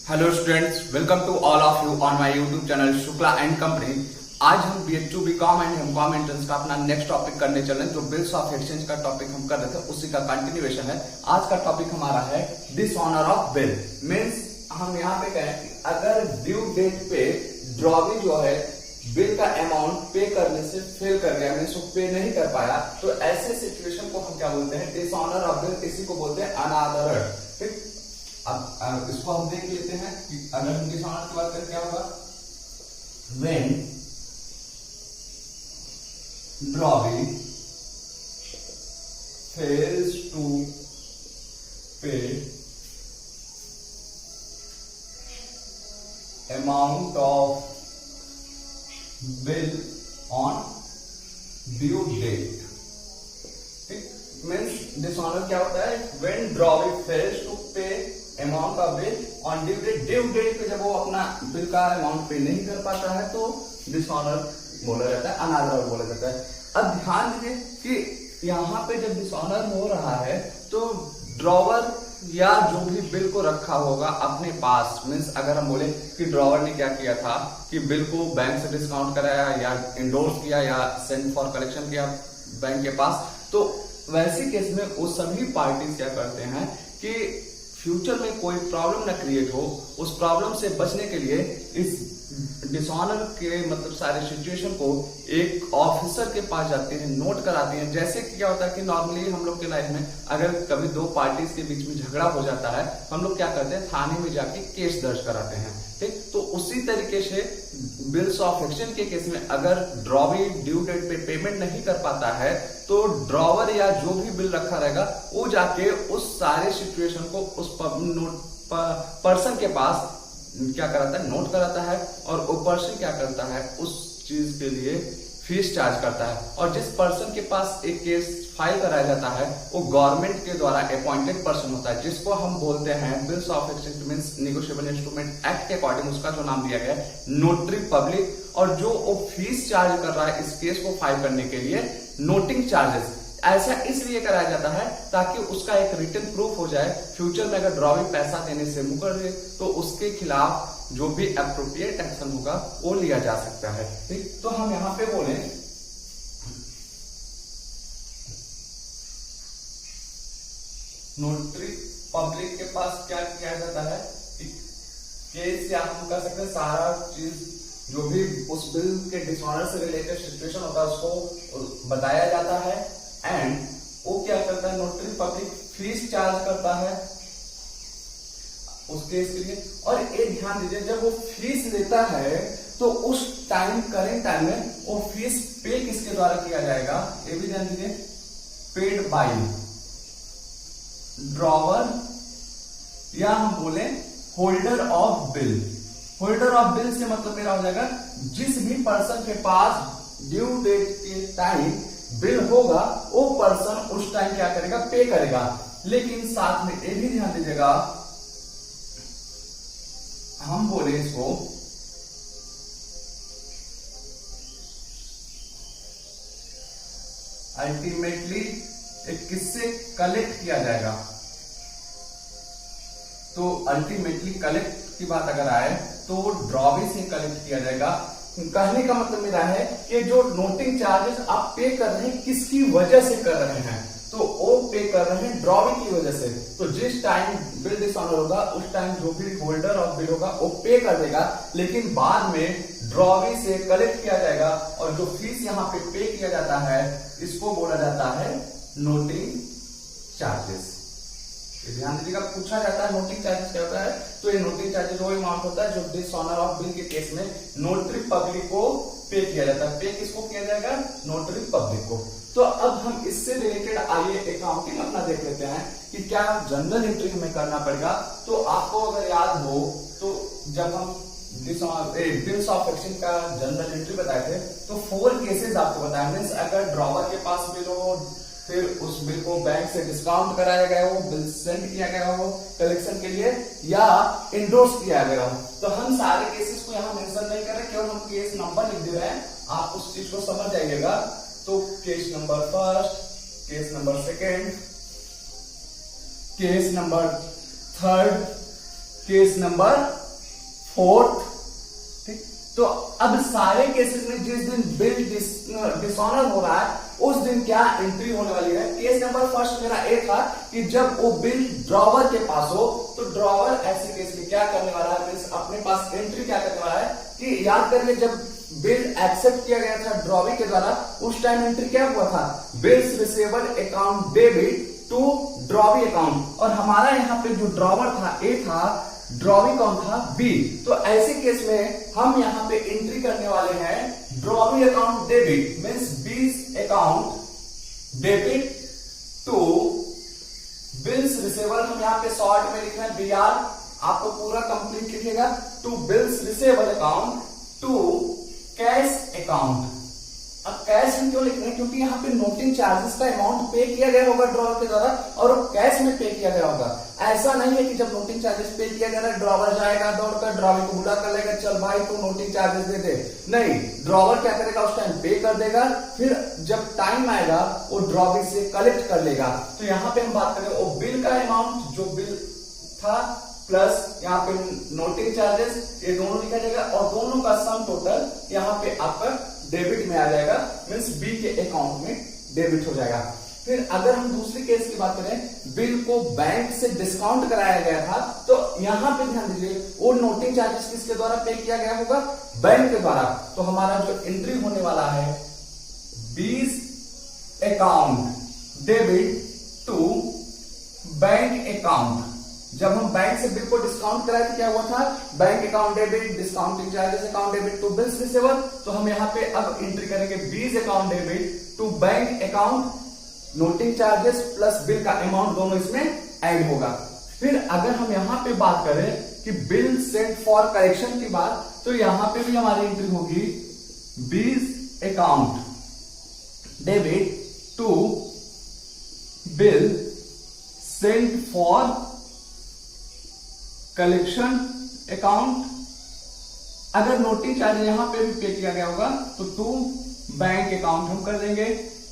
Hello students, welcome to all of you on my YouTube channel Shukla and company. आज हम BH2 BCom and MCom entrance का अपना next topic करने चल रहे हैं। जो बिल्स ऑफ एक्सचेंज का टॉपिक हम कर रहे थे उसी का कंटिन्यूएशन है। आज का टॉपिक हमारा है डिसऑनर ऑफ बिल। मीन्स हम यहाँ पे कहें कि अगर ड्यू डेट पे ड्रॉवी जो है बिल का अमाउंट पे करने से फेल कर गया, मीन्स वो पे नहीं कर पाया, तो ऐसे सिचुएशन को हम क्या बोलते हैं? Dishonour of bill. इसी को बोलते हैं अनादर। ठीक, अब इसको हम देख लेते हैं कि अगर हम डिसऑनर की बात करें क्या होगा। When drawee fails to pay amount of bill on due date. ठीक, मीन्स डिसऑनर क्या होता है? When drawee fails to pay amount of bill on due date. Due date पे जब वो अपना बिल का अमाउंट पे नहीं कर पाता है तो डिसऑनर बोला जाता है, अनादर बोला जाता है। अब ध्यान दीजिए कि यहाँ पे जब डिसऑनर हो रहा है तो ड्रॉवर या जो भी बिल को रखा होगा अपने पास, मीन्स अगर हम बोले कि ड्रॉवर ने क्या किया था कि बिल को बैंक से डिस्काउंट कराया या इंडोर्स किया या सेंड फॉर कलेक्शन किया बैंक के पास, तो वैसे केस में वो सभी पार्टीज क्या करते हैं कि फ्यूचर में कोई प्रॉब्लम न क्रिएट हो, उस प्रॉब्लम से बचने के लिए इस डिसऑनर के मतलब सारे सिचुएशन को एक ऑफिसर के पास जाते हैं, नोट कराते हैं। जैसे कि क्या होता है कि नॉर्मली हम लोग के लाइफ में अगर कभी दो पार्टीज के बीच में झगड़ा हो जाता है तो हम लोग क्या करते हैं? थाने में जाके केस दर्ज कराते हैं। ठीक, तो उसी तरीके से बिल्स ऑफ एक्सचेंज के केस में अगर ड्रॉवी ड्यू डेट पे पेमेंट नहीं कर पाता है तो ड्रॉवर या जो भी बिल रखा रहेगा वो जाके उस सारे सिचुएशन को उस पर्सन के पास क्या कराता है? नोट कराता है, और वो पर्सन क्या करता है? उस चीज के लिए फीस चार्ज करता है। और जिस पर्सन के पास एक केस फाइल कराया जाता है वो गवर्नमेंट के द्वारा अपॉइंटेड पर्सन होता है, जिसको हम बोलते हैं bills of exchange means negotiable instrument act के अकॉर्डिंग उसका जो नाम दिया गया है नोटरी पब्लिक। और जो वो फीस चार्ज कर रहा है इस केस को फाइल करने के लिए नोटिंग चार्जेस, ऐसा इसलिए कराया जाता है ताकि उसका एक रिटन प्रूफ हो जाए। फ्यूचर में अगर ड्रॉवी पैसा देने से मुकर दे तो उसके खिलाफ जो भी अप्रोप्रिएट एक्शन होगा वो लिया जा सकता है। ठीक, तो हम यहां पे बोले नोटरी पब्लिक के पास क्या किया जाता है? केस या हम कह सकते हैं सारा चीज जो भी उस बिल के डिसऑनर से रिलेटेड सिचुएशन होता है उसको बताया जाता है। एंड वो क्या करता है? नोटरी पब्लिक फीस चार्ज करता है उस केस के लिए। और ये ध्यान दीजिए जब वो फीस लेता है तो उस टाइम करेंट टाइम में वो फीस पे किसके द्वारा किया जाएगा? ये भी ध्यान दीजिए, पेड बाय ड्रॉवर या हम बोले holder of bill. Holder of bill से मतलब मेरा हो जाएगा जिस भी पर्सन के पास ड्यू डेट के टाइम बिल होगा वो पर्सन उस टाइम क्या करेगा? पे करेगा। लेकिन साथ में ये भी ध्यान दीजिएगा, हम बोले इसको अल्टीमेटली किससे कलेक्ट किया जाएगा? तो अल्टीमेटली कलेक्ट की बात अगर आए तो ड्रॉवी से कलेक्ट किया जाएगा। कहने का मतलब मेरा है कि जो नोटिंग चार्जेस आप पे कर रहे हैं किसकी वजह से कर रहे हैं? तो वो पे कर रहे हैं ड्रॉवी की वजह से। तो जिस टाइम बिल डिसऑनर होगा उस टाइम जो भी होल्डर ऑफ बिल होगा वो पे कर देगा, लेकिन बाद में ड्रॉवी से कलेक्ट किया जाएगा। और जो फीस यहाँ पे किया जाता है इसको बोला जाता है नोटिंग चार्जेस। ध्यान दीजिएगा, पूछा जाता है नोटिंग चार्जेस क्या होता है? तो ये नोटिंग चार्जेस वो अमाउंट होता है जो डिसऑनर ऑफ बिल के केस में नोटरी पब्लिक को पे किया जाता है। पे किसको किया जाएगा? नोटरी पब्लिक को। तो अब हम इससे रिलेटेड आइए अकाउंटिंग अपना देख लेते हैं कि क्या जनरल एंट्री हमें करना पड़ेगा। तो आपको अगर याद हो तो जब हम बिल्स ऑफ एक्सचेंज का जनरल एंट्री बताए थे तो 4 केसेस आपको बताया। मीन्स अगर ड्रॉवर के पास बिल हो, फिर उस बिल को बैंक से डिस्काउंट कराया गया हो, बिल सेंड किया गया हो कलेक्शन के लिए, या इंडोर्स किया गया हो, तो हम सारे केसेस को यहाँ मेंशन नहीं कर रहे, केवल हम केस नंबर लिख दे रहे हैं। आप उस चीज को समझ जाइएगा। तो case number first, case number second, case number third, case number 4th, ठीक। तो अब सारे केसेस में जिस दिन बिल डिसऑनर हो रहा है उस दिन क्या एंट्री होने वाली है। केस नंबर फर्स्ट मेरा ए था कि जब वो बिल ड्रॉवर के पास हो तो ड्रॉवर ऐसे केस में क्या करने वाला है, मीन्स अपने पास एंट्री क्या करने वाला है कि याद करिए जब बिल एक्सेप्ट किया गया था ड्रॉवी के द्वारा उस टाइम एंट्री क्या हुआ था, bills receivable account debit to drawee account, और हमारा यहाँ पे जो ड्रॉवर था ए था, ड्रॉवी कौन था, बी। तो ऐसे केस में हम यहाँ पे एंट्री करने वाले हैं drawee account debit, means B's account debit to bills receivable. हम यहाँ पे शॉर्ट में लिख रहे हैं BR, आपको पूरा कंप्लीट लिखिएगा, to bills receivable account to cash account. अब कैश में क्यों लिख रहे हैं, क्योंकि यहाँ पे नोटिंग चार्जेस का अमाउंट पे किया गया होगा ड्रॉवर के द्वारा और वो कैश में पे किया गया होगा। ऐसा नहीं है कि जब नोटिंग चार्जेस पे किया गया ना ड्रॉवर जाएगा दौड़कर ड्रॉवर को बुला कर लेगा, चल भाई तू नोटिंग चार्जेस दे दे। नहीं, ड्रॉवर क्या करेगा उस टाइम पे कर देगा, फिर जब टाइम आएगा वो ड्रॉवर से कलेक्ट कर लेगा। तो यहाँ पे हम बात करें वो बिल का अमाउंट जो बिल था प्लस यहाँ पे नोटिंग चार्जेस, ये दोनों लिखा जाएगा और दोनों का सम टोटल यहाँ पे आपका डेबिट में आ जाएगा, मीन्स बी के अकाउंट में डेबिट हो जाएगा। फिर अगर हम दूसरे केस की बात करें, बिल को बैंक से डिस्काउंट कराया गया था, तो यहाँ पे ध्यान दीजिए वो नोटिंग चार्जेस किसके द्वारा पे किया गया होगा, बैंक के द्वारा। तो हमारा जो एंट्री होने वाला है B's account debit to bank account. जब हम बैंक से बिल को डिस्काउंट कराए थे क्या हुआ था, bank account debit, discounting charges account debit to bills receivable. तो हम यहाँ पे अब एंट्री करेंगे B's account debit to bank account, noting charges plus bill का अमाउंट दोनों इसमें ऐड होगा। फिर अगर हम यहाँ पे बात करें कि बिल सेंट फॉर करेक्शन की बात, तो यहाँ पे भी हमारी एंट्री होगी B's account debit to bill sent for collection account. अगर नोटिंग चार्ज यहां पे भी पे किया गया होगा तो टू बैंक अकाउंट हम कर देंगे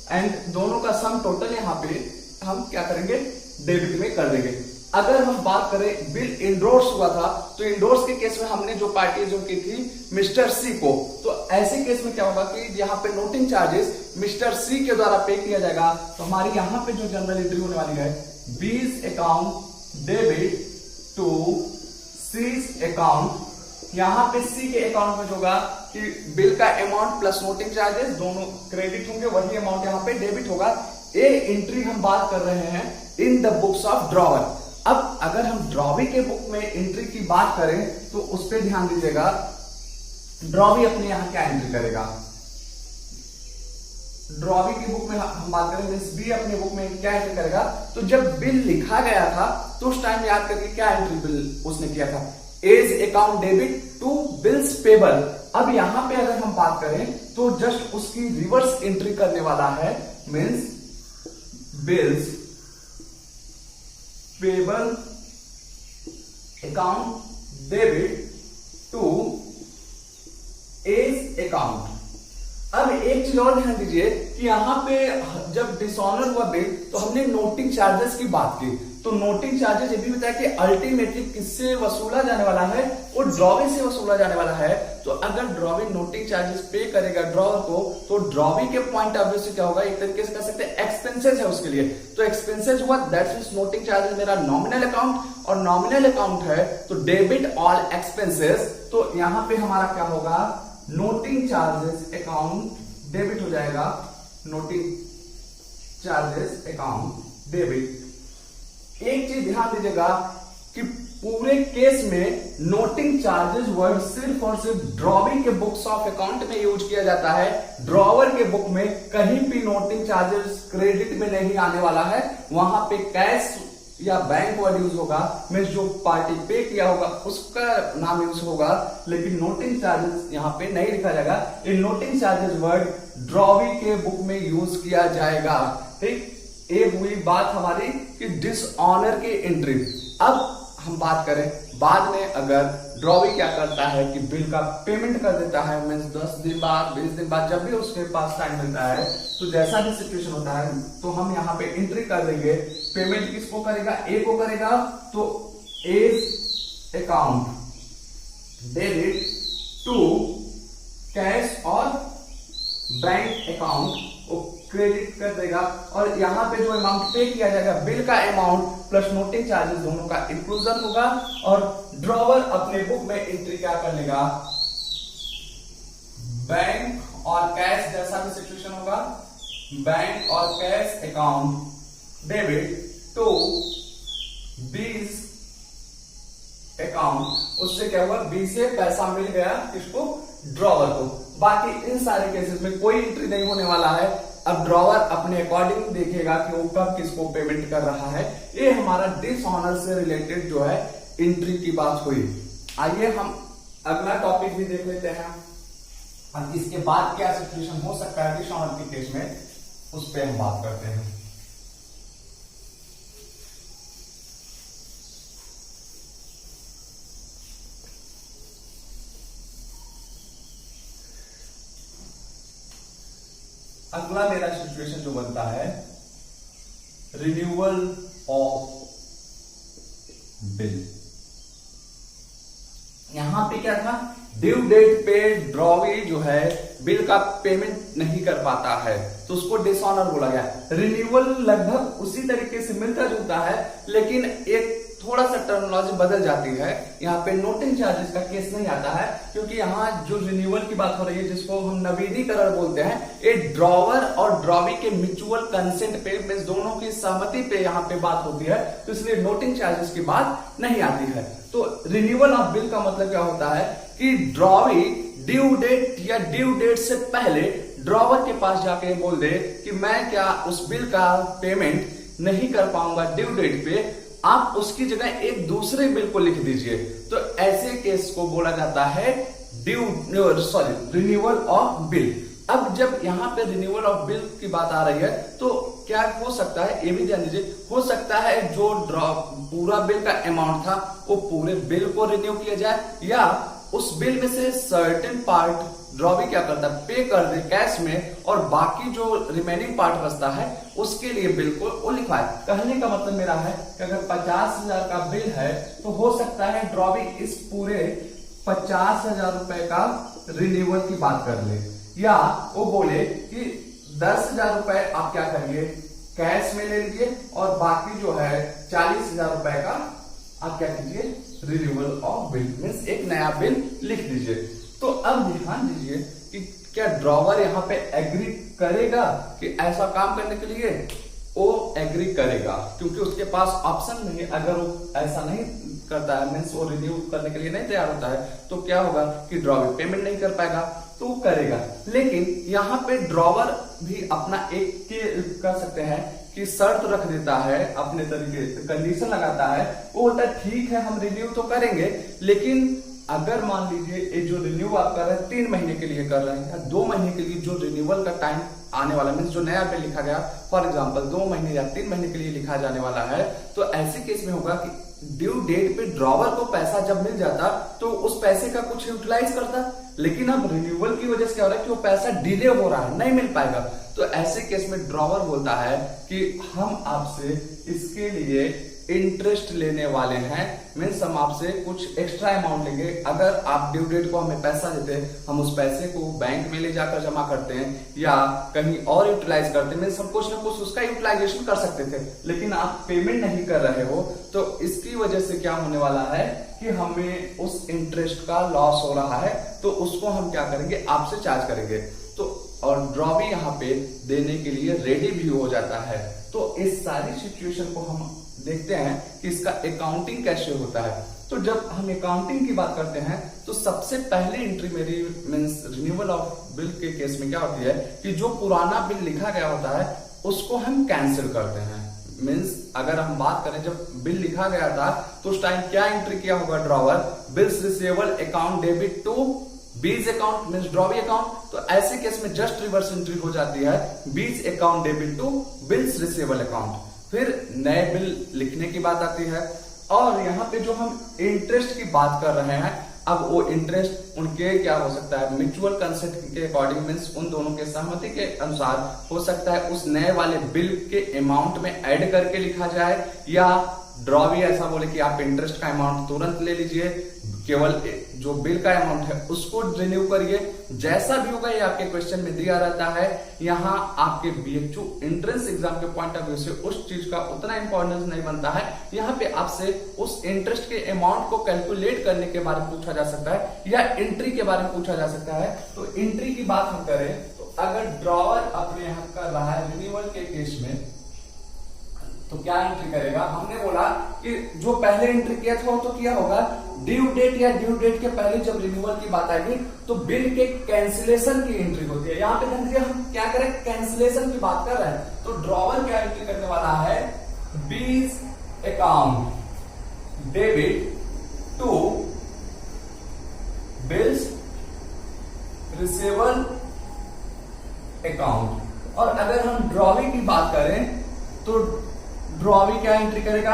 एंड दोनों का सम टोटल यहां पे हम क्या करेंगे, डेबिट में कर देंगे। अगर हम बात करें बिल इंडोर्स हुआ था, तो इंडोर्स के केस में हमने जो पार्टी जो की थी मिस्टर सी को, तो ऐसे केस में क्या होगा कि यहाँ पे नोटिंग चार्जेस मिस्टर सी के द्वारा पे किया जाएगा। तो हमारी यहाँ पे जो जनरल एंट्री होने वाली है 20 account debit to C's account. यहां पे सी के अकाउंट में होगा कि बिल का अमाउंट प्लस नोटिंग चार्जेस दोनों क्रेडिट होंगे, वही अमाउंट यहां पे डेबिट होगा। ए एंट्री हम बात कर रहे हैं in the books of drawer. अब अगर हम ड्रॉवी के बुक में एंट्री की बात करें तो उस पर ध्यान दीजिएगा, ड्रॉवी अपने यहां क्या एंट्री करेगा, ड्रॉवी की बुक में हम बात करें मींस बी अपने बुक में क्या एंट्री करेगा। तो जब बिल लिखा गया था तो उस टाइम याद करके क्या एंट्री बिल उसने किया था, A's account debit to bills payable. अब यहां पे अगर हम बात करें तो जस्ट उसकी रिवर्स एंट्री करने वाला है, means bills payable account debit to A's account. अब एक चीज और ध्यान दीजिए कि यहाँ पे जब डिसऑनर हुआ बिल तो हमने नोटिंग चार्जेस की बात की, तो नोटिंग चार्जेस ये भी बताया कि अल्टीमेटली किससे वसूला जाने वाला है, वो ड्रॉवी से वसूला जाने वाला है। तो अगर ड्रॉवी नोटिंग चार्जेस पे करेगा ड्रॉवर को, तो ड्रॉवी के पॉइंट ऑफ व्यू से क्या होगा, एक तरीके से कह सकते हैं एक्सपेंसेस है उसके लिए। तो एक्सपेंसेस हुआ, दैट मींस नोटिंग चार्जेस मेरा नॉमिनल अकाउंट और नॉमिनल अकाउंट है तो डेबिट ऑल एक्सपेंसेस। तो यहां पे हमारा क्या होगा, नोटिंग चार्जेस अकाउंट डेबिट हो जाएगा, नोटिंग चार्जेस अकाउंट डेबिट। एक चीज ध्यान दीजिएगा कि पूरे केस में नोटिंग चार्जेस वर्ड सिर्फ और सिर्फ ड्रॉविंग के बुक्स ऑफ अकाउंट में यूज किया जाता है। ड्रॉवर के बुक में कहीं भी नोटिंग चार्जेस क्रेडिट में नहीं आने वाला है, वहां पे कैश या बैंक वर्ड यूज होगा, मीन्स जो पार्टी पे किया होगा उसका नाम यूज होगा, लेकिन नोटिंग चार्जेस यहां पे नहीं लिखा जाएगा। इन नोटिंग चार्जेस वर्ड ड्रॉवी के बुक में यूज किया जाएगा। ठीक, ये हुई बात हमारी कि डिसऑनर की एंट्री। अब हम बात करें बाद में अगर ड्रॉवी क्या करता है कि बिल का पेमेंट कर देता है, मीन्स 10 दिन बाद 20 दिन बाद जब भी उसके पास टाइम मिलता है, तो जैसा भी सिचुएशन होता है तो हम यहाँ पे एंट्री कर देंगे। पेमेंट किसको करेगा, ए को करेगा, तो A's account debit to cash और बैंक अकाउंट वो क्रेडिट कर देगा, और यहाँ पे जो अमाउंट पे किया जाएगा बिल का अमाउंट प्लस नोटिंग चार्जेस दोनों का इंक्लूजन होगा, और ड्रॉवर अपने बुक में एंट्री क्या कर लेगा, बैंक और कैश जैसा भी सिचुएशन होगा, बैंक और cash account debit to B's account, उससे क्या हुआ, बी से पैसा मिल गया किसको, ड्रॉवर को। बाकी इन सारे केसेस में कोई एंट्री नहीं होने वाला है। अब ड्रॉवर अपने अकॉर्डिंग देखेगा कि वो कब किसको पेमेंट कर रहा है। ये हमारा डिसऑनर से रिलेटेड जो है एंट्री की बात हुई। आइए हम अगला टॉपिक भी देख लेते हैं। अब इसके बाद क्या सिचुएशन हो सकता है डिसऑनर के केस में, उस पर हम बात करते हैं। अगला मेरा सिचुएशन जो बनता है, रिन्यूअल ऑफ बिल। यहां पे क्या था, ड्यू डेट पे ड्रॉवी जो है बिल का पेमेंट नहीं कर पाता है तो उसको डिसऑनर बोला गया। रिन्यूअल लगभग उसी तरीके से मिलता जुलता है, लेकिन एक थोड़ा सा टर्मिनोलॉजी बदल जाती है। यहाँ पे नोटिंग चार्जेस का केस नहीं आता है, क्योंकि यहाँ जो रिन्यूअल की बात हो रही है जिसको हम नवीनीकरण बोलते हैं, ये ड्रॉवर और ड्रॉवी के म्यूचुअल कंसेंट पे, मींस दोनों की सहमति पे यहाँ पे बात होती है, तो इसलिए नोटिंग चार्जेस की बात नहीं आती है। तो रिन्यूअल ऑफ बिल का मतलब क्या होता है कि ड्रॉवी ड्यू डेट या ड्यू डेट से पहले ड्रॉवर के पास जाके बोल दे कि मैं क्या उस बिल का पेमेंट नहीं कर पाऊंगा ड्यू डेट पे, आप उसकी जगह एक दूसरे बिल को लिख दीजिए। तो ऐसे केस को बोला जाता है रिन्यूअल ऑफ बिल। अब जब यहाँ पे रिन्यूअल ऑफ बिल की बात आ रही है तो क्या हो सकता है, ये भी ध्यान दीजिए, हो सकता है जो पूरा बिल का अमाउंट था वो पूरे बिल को रिन्यू किया जाए, या उस बिल में से सर्टेन पार्ट ड्रॉवी क्या करता है, पे कर दे कैश में, और बाकी जो रिमेनिंग पार्ट बचता है उसके लिए बिल को वो लिखवाए। कहने का मतलब मेरा है कि अगर 50,000 का बिल है तो हो सकता है ड्रॉवी इस पूरे 50,000 रुपए का रिन्यूअल की बात कर ले, या वो बोले कि 10,000 रुपए आप क्या करिए कैश में ले लीजिए, और बाकी जो है 40,000 रुपए का आप क्या कीजिए, रिन्यूअल ऑफ बिल, मीन्स एक नया बिल लिख दीजिए। तो अब ध्यान दीजिए कि क्या ड्रॉवर यहाँ पे एग्री करेगा कि ऐसा काम करने के लिए, वो एग्री करेगा, क्योंकि उसके पास ऑप्शन नहीं। अगर वो ऐसा नहीं करता है, मीन्स वो रिन्यू करने के लिए नहीं तैयार होता है, तो क्या होगा कि ड्रॉवर पेमेंट नहीं कर पाएगा, तो वो करेगा। लेकिन यहाँ पे ड्रॉवर भी अपना एक कर सकते हैं कि शर्त रख देता है, अपने तरीके कंडीशन लगाता है, वो बोलता है ठीक है हम रिन्यू तो करेंगे, लेकिन अगर मान लीजिए ये जो रिन्यू आप कर रहे हैं 3 महीने के लिए कर रहे हैं, या 2 महीने के लिए जो रिन्यूअल का टाइम आने वाला, मीन्स जो नया बिल लिखा गया फॉर एग्जांपल 2 महीने या 3 महीने के लिए लिखा जाने वाला है, तो ऐसे केस में होगा कि ड्यू डेट पे ड्रॉवर को पैसा जब मिल जाता तो उस पैसे का कुछ यूटिलाइज करता, लेकिन अब रिन्यूअल की वजह से क्या हो रहा है कि वो पैसा डिले हो रहा है, नहीं मिल पाएगा। तो ऐसे केस में ड्रॉवर बोलता है कि हम आपसे इसके लिए इंटरेस्ट लेने वाले हैं, मीन्स हम आपसे कुछ एक्स्ट्रा अमाउंट लेंगे। अगर आप ड्यू डेट को हमें पैसा देते हैं, हम उस पैसे को बैंक में ले जाकर जमा करते हैं या कहीं और यूटिलाइज करते हैं, मीन्स हम कुछ ना कुछ उसका यूटिलाइजेशन कर सकते थे, लेकिन आप पेमेंट नहीं कर रहे हो, तो इसकी वजह से क्या होने वाला है कि हमें उस इंटरेस्ट का लॉस हो रहा है, तो उसको हम क्या करेंगे, आपसे चार्ज करेंगे। तो और ड्रॉवी यहाँ पे देने के लिए रेडी भी हो जाता है। तो इस सारी सिचुएशन को हम देखते हैं कि इसका अकाउंटिंग कैसे होता है। तो जब हम अकाउंटिंग की बात करते हैं तो सबसे पहले एंट्री मेरी मींस रिन्यूअल ऑफ बिल के केस में क्या होती है कि जो पुराना बिल लिखा गया होता है उसको हम कैंसिल करते हैं। मींस अगर हम बात करें जब बिल लिखा गया था तो उस टाइम क्या एंट्री किया होगा drawer, bills receivable account debit to B's account means drawee account. तो ऐसे केस में जस्ट रिवर्स एंट्री हो जाती है, B's account debit to bills receivable account. फिर नए बिल लिखने की बात आती है, और यहाँ पे जो हम इंटरेस्ट की बात कर रहे हैं, अब वो इंटरेस्ट उनके क्या हो सकता है, म्यूचुअल कंसेंट के अकॉर्डिंग मींस उन दोनों के सहमति के अनुसार हो सकता है उस नए वाले बिल के अमाउंट में ऐड करके लिखा जाए, या ड्रॉवी ऐसा बोले कि आप इंटरेस्ट का अमाउंट तुरंत ले लीजिए, केवल जो बिल का अमाउंट है उसको रिन्यू करिए। जैसा भी होगा ये आपके क्वेश्चन में दिया रहता है। यहाँ आपके बीएचयू एंट्रेंस एग्जाम के पॉइंट ऑफ व्यू से उस चीज का उतना इंपॉर्टेंस नहीं बनता है। यहाँ पे आपसे उस इंटरेस्ट के अमाउंट को कैलकुलेट करने के बारे में पूछा जा सकता है या एंट्री के बारे में पूछा जा सकता है। तो एंट्री की बात हम करें तो अगर ड्रॉवर अपने यहाँ कर रहा है रिन्यूअल के केस में तो क्या एंट्री करेगा, हमने बोला कि जो पहले एंट्री किया था वो तो किया होगा। ड्यू डेट या ड्यू डेट के पहले जब रिन्यूअल की बात आएगी तो बिल के कैंसिलेशन की एंट्री होती है। यहाँ पे ध्यान दीजिए हम क्या करें, कैंसिलेशन की बात कर रहे हैं। तो ड्रॉवर क्या एंट्री करने वाला है, B's account debit to bills receivable account. और अगर हम ड्रॉवी की बात करें तो ड्रॉवी क्या एंट्री करेगा,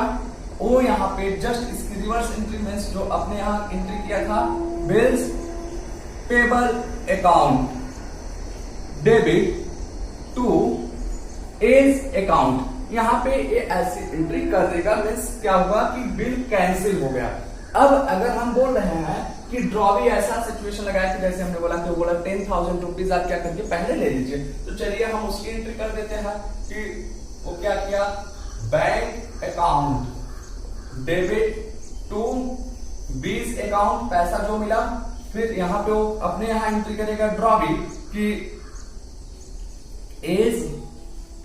वो यहाँ पे जस्ट इसकी रिवर्स एंट्री मींस जो अपने यहाँ एंट्री किया था bills payable account debit to A's account. यहाँ पे ये ऐसी एंट्री कर देगा मींस क्या हुआ कि बिल कैंसिल हो गया। अब अगर हम बोल रहे हैं कि ड्रॉवी ऐसा सिचुएशन लगाया कि जैसे हमने बोला कि वो बोला 10,000 रुपीज आप क्या करिए पहले ले लीजिए, तो चलिए हम उसकी एंट्री कर देते हैं कि वो क्या किया, bank account debit to B's account, पैसा जो मिला। फिर यहां पे वो अपने यहां एंट्री करेगा ड्रॉवी कि A's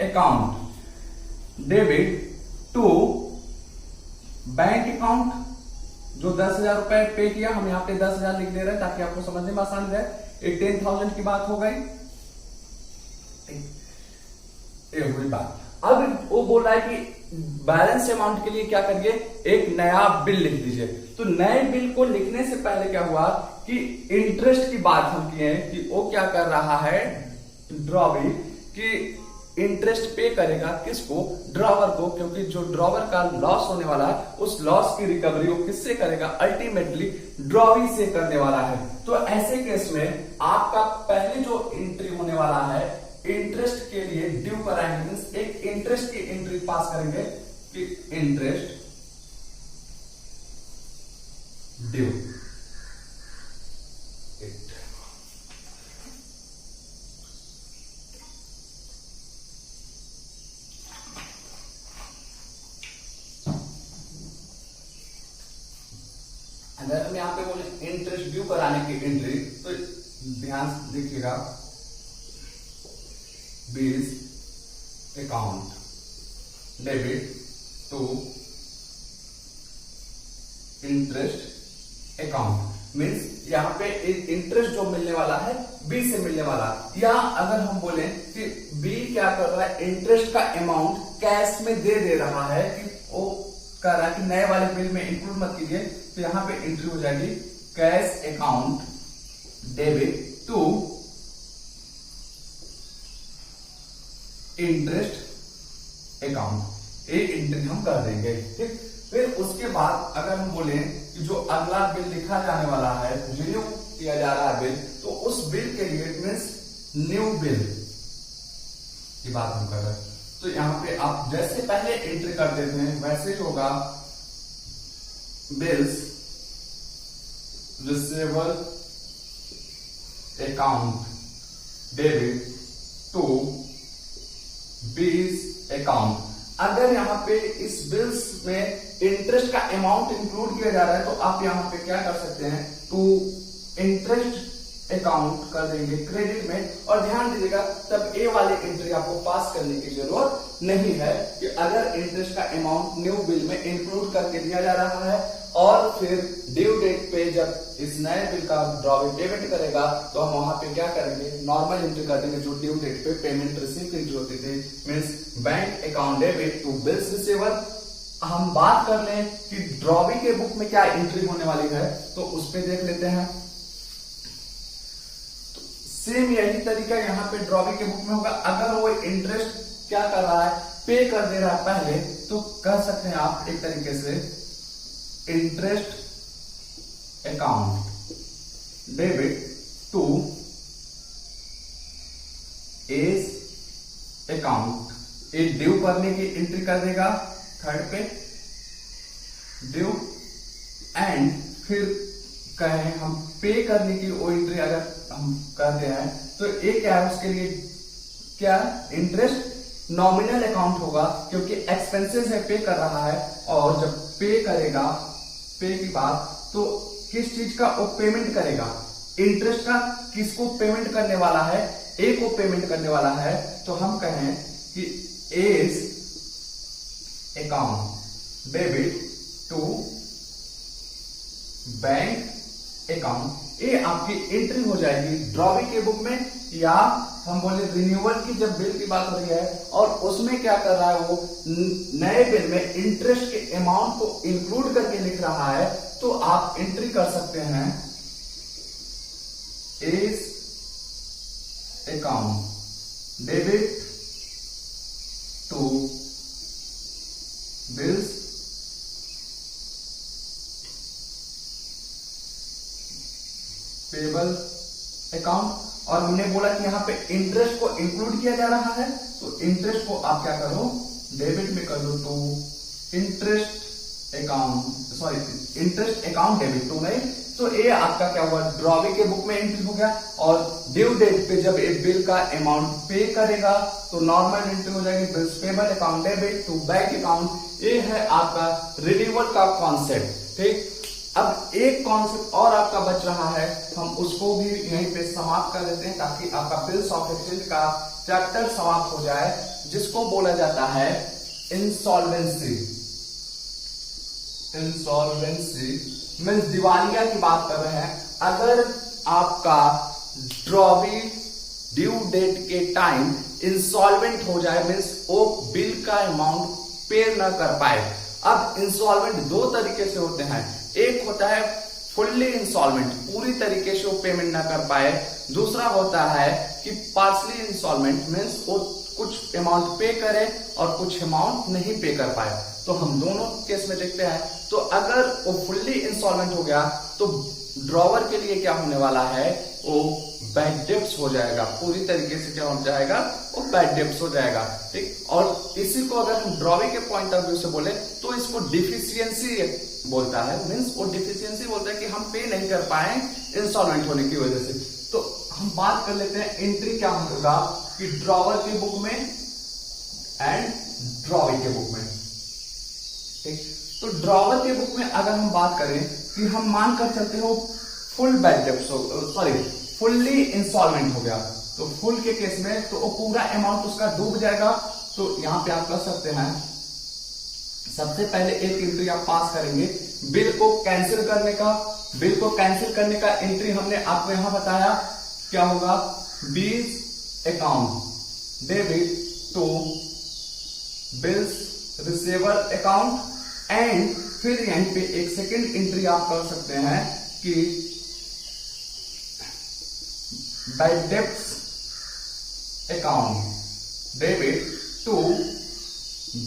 account debit to bank account जो 10,000 रुपए पे किया, हम यहाँ पे 10,000 लिख दे रहे हैं ताकि आपको समझने में आसान रहे। एक 10,000 की बात हो गई, ये हुई बात। अब वो बोल रहा है कि बैलेंस अमाउंट के लिए क्या करिए, एक नया बिल लिख दीजिए। तो नए बिल को लिखने से पहले क्या हुआ कि इंटरेस्ट की बात हम किए कि वो क्या कर रहा है ड्रॉवी कि इंटरेस्ट पे करेगा किसको, ड्रॉवर को, क्योंकि जो ड्रॉवर का लॉस होने वाला है उस लॉस की रिकवरी वो किससे करेगा, अल्टीमेटली ड्रॉवी से करने वाला है। तो ऐसे केस में आपका पहले जो एंट्री होने वाला है इंटरेस्ट के लिए ड्यू कराएंगे, मींस एक इंटरेस्ट की एंट्री पास करेंगे कि इंटरेस्ट ड्यू। अगर हम यहां पे बोले इंटरेस्ट ड्यू कराने की एंट्री तो ध्यान से देखिएगा, bills account debit to interest account means यहाँ पे इंटरेस्ट जो मिलने वाला है बी से मिलने वाला। या अगर हम बोले कि बी क्या कर रहा है, इंटरेस्ट का अमाउंट कैश में दे रहा है कि वो कर रहा है कि नए वाले बिल में इंक्लूड मत कीजिए, तो यहाँ पे एंट्री हो जाएगी cash account debit to interest account. ये एंट्री हम कर देंगे, ठीक। फिर उसके बाद अगर हम बोले कि जो अगला बिल लिखा जाने वाला है, रिन्यू किया जा रहा है बिल, तो उस बिल के लिए मीन्स न्यू बिल की बात हम कर रहे हैं। तो यहाँ पे आप जैसे पहले एंट्री कर देते हैं वैसे ही होगा bills receivable account debit to B's account. अगर यहाँ पे इस बिल्स में इंटरेस्ट का अमाउंट इंक्लूड किया जा रहा है तो आप यहाँ पे क्या कर सकते हैं, टू इंटरेस्ट अकाउंट कर देंगे क्रेडिट में। और ध्यान दीजिएगा तब ए वाली एंट्री आपको पास करने की जरूरत नहीं है कि अगर इंटरेस्ट का अमाउंट न्यू बिल में इंक्लूड करके दिया जा रहा है और फिर ड्यू डेट पे जब इस नए बिल का ड्रॉवी पेमेंट करेगा तो हम वहां पे क्या करेंगे, नॉर्मल एंट्री कर देंगे जो ड्यू डेट पे पेमेंट रिसीव की एंट्री होती थी, means bank account debit to bills receiver. हम बात कर लें कि ड्रॉवी के बुक में क्या एंट्री होने वाली है तो उस पर देख लेते हैं। सेम यही तरीका यहाँ पे ड्रॉवी के बुक में होगा। अगर वो इंटरेस्ट क्या कर रहा है, पे कर दे रहा है पहले, तो कह सकते हैं आप एक तरीके से interest account debit to A's account. एक ड्यू करने की एंट्री कर देगा थर्ड पे ड्यू, एंड फिर कहें हम पे करने की वो एंट्री अगर हम करते हैं तो एक क्या है उसके लिए क्या इंटरेस्ट नॉमिनल अकाउंट होगा, क्योंकि एक्सपेंसेस है, पे कर रहा है। और जब पे करेगा, पे की बात, तो किस चीज का वो पेमेंट करेगा, इंटरेस्ट का किसको पेमेंट करने वाला है, ए को पेमेंट करने वाला है। तो हम कहें कि A's account debit to bank account, ये आपकी एंट्री हो जाएगी ड्रॉविंग के बुक में, या हम बोले रिन्यूअल की जब बिल की बात हो रही है और उसमें क्या कर रहा है वो नए बिल में इंटरेस्ट के अमाउंट को इंक्लूड करके लिख रहा है, तो आप एंट्री कर सकते हैं A's account debit to bills payable account. और हमने बोला कि यहाँ पे इंटरेस्ट को इंक्लूड किया जा रहा है, तो इंटरेस्ट को आप क्या करो, डेबिट में कर दो to interest account, sorry interest account debit to नहीं, तो ये आपका क्या हुआ, ड्रॉविंग के बुक में एंट्री हो गया। और ड्यू डेट पे जब एक बिल का अमाउंट पे करेगा तो नॉर्मल एंट्री हो जाएगी bills payable account debit to bank account. ये है आपका रिन्यूअल का कॉन्सेप्ट। ठीक, अब एक कॉन्सेप्ट और आपका बच रहा है, हम उसको भी यहीं पे समाप्त कर देते हैं ताकि आपका बिल्स ऑफ एक्सचेंज का चैप्टर समाप्त हो जाए, जिसको बोला जाता है इंसॉल्वेंसी। इंसॉल्वेंसी मीन्स दिवालिया की बात कर रहे हैं। अगर आपका ड्रॉवी ड्यू डेट के टाइम इंसॉल्वेंट हो जाए, मीन्स वो बिल का अमाउंट पे न कर पाए। अब इंसॉल्वेंट दो तरीके से होते हैं, एक होता है फुल्ली इंसॉल्वेंट, पूरी तरीके से वो पेमेंट ना कर पाए। दूसरा होता है कि पार्सली इंसॉल्वेंट, मीन्स वो कुछ अमाउंट पे करे और कुछ अमाउंट नहीं पे कर पाए। तो हम दोनों केस में देखते हैं। तो अगर वो फुल्ली इंसॉल्वेंट हो गया तो ड्रॉवर के लिए क्या होने वाला है, वो बैड डेब्ट्स हो जाएगा, पूरी तरीके से क्या हो जाएगा, वो बैड डेब्ट्स हो जाएगा। ठीक, और इसी को अगर हम ड्रॉविंग के पॉइंट ऑफ व्यू से बोले तो इसको डिफिशियंसी बोलता है, मीन्स वो डिफिशियंसी बोलता है कि हम पे नहीं कर पाए इंस्टॉलमेंट होने की वजह से। तो हम बात कर लेते हैं एंट्री क्या होगा कि ड्रॉवर की बुक में एंड ड्रॉविंग के बुक में। ठीक, तो ड्रॉवर के बुक में अगर हम बात करें कि हम मान कर चलते हो फुल बैड डेब्ट्स हो, सॉरी फुल्ली इंस्टॉलमेंट हो गया, तो फुल के केस में तो वो पूरा अमाउंट उसका डूब जाएगा। तो यहां पे आप कर सकते हैं, सबसे पहले एक एंट्री आप पास करेंगे बिल को कैंसिल करने का। बिल को कैंसिल करने का एंट्री हमने आपको यहां बताया क्या होगा, bills account debit to bills receiver account. And फिर यहीं पे एक सेकेंड एंट्री आप कर सकते हैं कि bad debts account debit to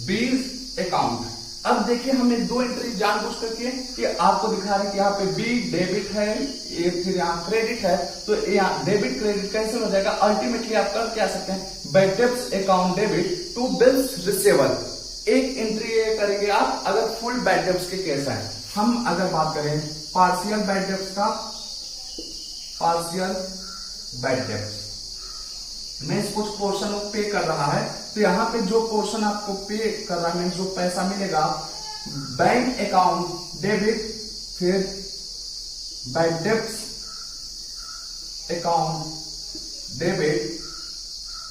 bills account. अब देखिए हमने दो एंट्री जानबूझ करके कि आपको दिखा रहे हैं कि यहाँ पे बी डेबिट है, ये फिर यहाँ क्रेडिट है, तो यहाँ डेबिट क्रेडिट कैंसिल हो जाएगा। अल्टीमेटली आप कर क्या सकते हैं, bad debts account debit to bills receiver. एक एंट्री ये करेंगे आप अगर फुल बैड डेब्ट्स के केस है। हम अगर बात करें पार्शियल बैड डेब्ट्स का, पार्शियल बैड डेब्ट्स में कुछ पोर्शन वो पे कर रहा है, तो यहाँ पे जो पोर्शन आपको पे कर रहा है, जो पैसा मिलेगा, बैंक अकाउंट डेबिट फिर bad debts account debit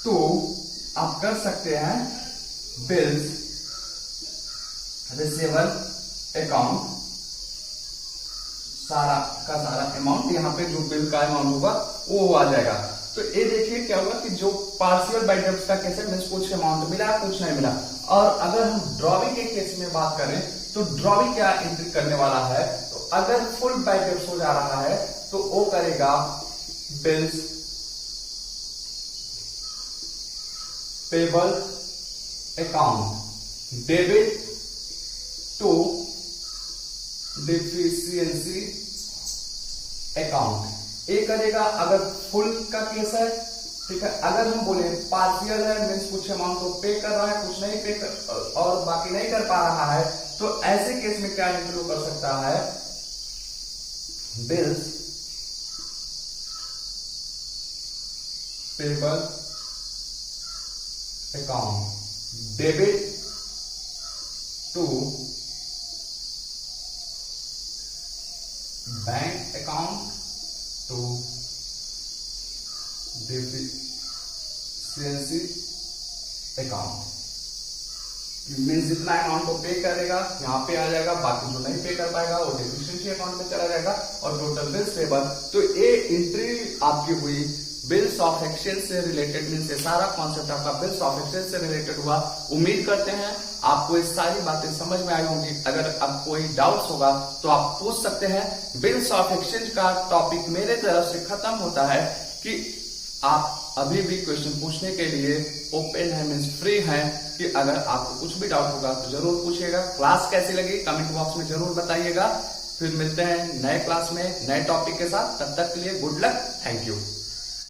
to आप कर सकते हैं बिल्स रिसीवर अकाउंट। सारा का सारा अमाउंट यहाँ पे जो बिल का अमाउंट होगा वो आ जाएगा। तो ये देखिए क्या होगा कि जो पार्शियल बैड डेब्ट्स का केस है, मींस कुछ अमाउंट मिला कुछ नहीं मिला। और अगर हम ड्रॉविंग के केस में बात करें तो ड्रॉविंग क्या एंट्री करने वाला है, तो अगर फुल बैड डेब्ट्स हो जा रहा है तो वो करेगा bills payable account debit to deficiency account. ये करेगा अगर फुल का केस है। ठीक है, अगर हम बोले पार्शियल है, मीन्स कुछ अमाउंट तो पे कर रहा है कुछ नहीं पे कर, और बाकी नहीं कर पा रहा है, तो ऐसे केस में क्या एंट्री कर सकता है, bills payable account, debit to bank account to deficiency account. Means जितना अमाउंट को पे करेगा यहाँ पे आ जाएगा, बाकी जो नहीं पे कर पाएगा वो डेफिशिएंसी अकाउंट में चला जाएगा, और टोटल बिल्स पेबल। तो ये एंट्री आपकी हुई बिल्स ऑफ एक्सचेंज से रिलेटेड। मीन्स ये सारा कॉन्सेप्ट आपका बिल्स ऑफ एक्सचेंज से रिलेटेड हुआ। उम्मीद करते हैं आपको ये सारी बातें समझ में आई होंगी। अगर अब कोई डाउट्स होगा तो आप पूछ सकते हैं। बिल्स ऑफ एक्सचेंज का टॉपिक मेरे तरफ से खत्म होता है कि आप अभी भी क्वेश्चन पूछने के लिए ओपन है, मीन्स फ्री है, कि अगर आपको कुछ भी डाउट होगा तो जरूर पूछिएगा। क्लास कैसी लगी कमेंट बॉक्स में जरूर बताइएगा। फिर मिलते हैं नए क्लास में नए टॉपिक के साथ। तब तक के लिए गुड लक, थैंक यू।